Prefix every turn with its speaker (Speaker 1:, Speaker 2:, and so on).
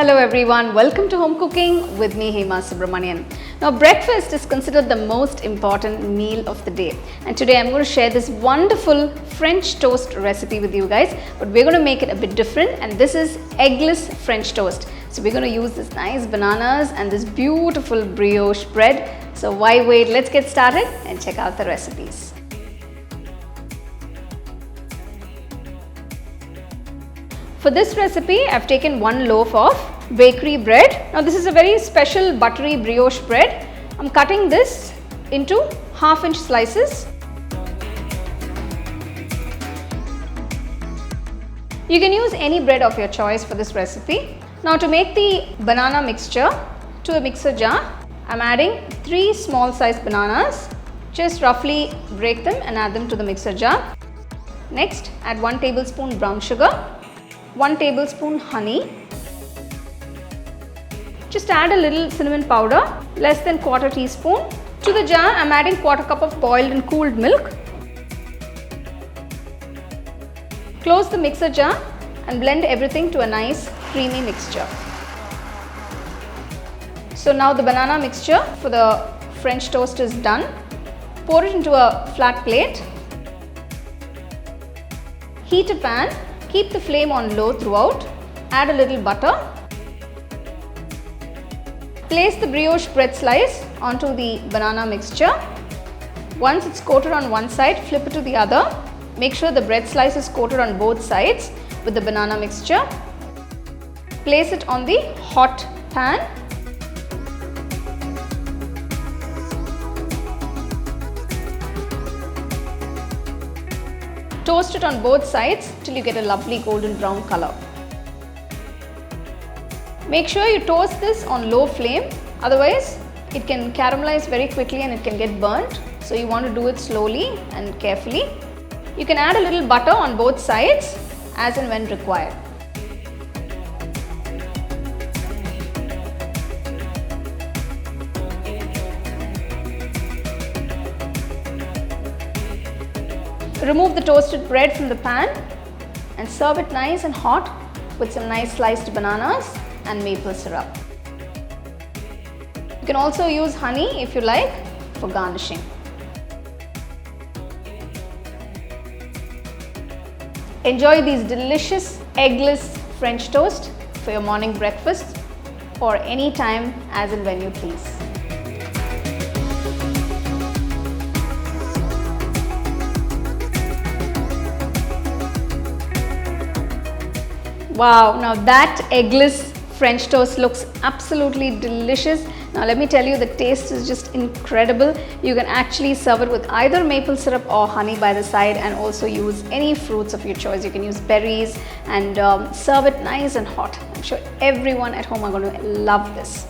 Speaker 1: Hello everyone, welcome to Home Cooking with me Hema Subramanian. Now breakfast is considered the most important meal of the day, and today I'm going to share this wonderful French toast recipe with you guys, but we're going to make it a bit different, and this is eggless French toast. So we're going to use this nice bananas and this beautiful brioche bread. So why wait, let's get started and check out the recipes. For this recipe, I've taken one loaf of bakery bread. Now this is a very special buttery brioche bread. I'm cutting this into half-inch slices. You can use any bread of your choice for this recipe. Now to make the banana mixture, to a mixer jar, I'm adding 3 small sized bananas. Just roughly break them and add them to the mixer jar. Next, add 1 tablespoon brown sugar, 1 tablespoon honey. Just add a little cinnamon powder, less than 1/4 teaspoon. To the jar, I'm adding 1/4 cup of boiled and cooled milk. Close the mixer jar and blend everything to a nice creamy mixture. So now the banana mixture for the French toast is done. Pour it into a flat plate. Heat a pan. Keep the flame on low throughout. Add a little butter. Place the brioche bread slice onto the banana mixture. Once it's coated on one side, flip it to the other. Make sure the bread slice is coated on both sides with the banana mixture. Place it on the hot pan. Toast it on both sides till you get a lovely golden brown color. Make sure you toast this on low flame, otherwise it can caramelize very quickly and it can get burnt. So you want to do it slowly and carefully. You can add a little butter on both sides as and when required. Remove the toasted bread from the pan and serve it nice and hot with some nice sliced bananas and maple syrup. You can also use honey if you like for garnishing. Enjoy these delicious eggless French toast for your morning breakfast or any time as and when you please. Wow, now that eggless French toast looks absolutely delicious. Now let me tell you, the taste is just incredible. You can actually serve it with either maple syrup or honey by the side, and also use any fruits of your choice. You can use berries and serve it nice and hot. I'm sure everyone at home are going to love this.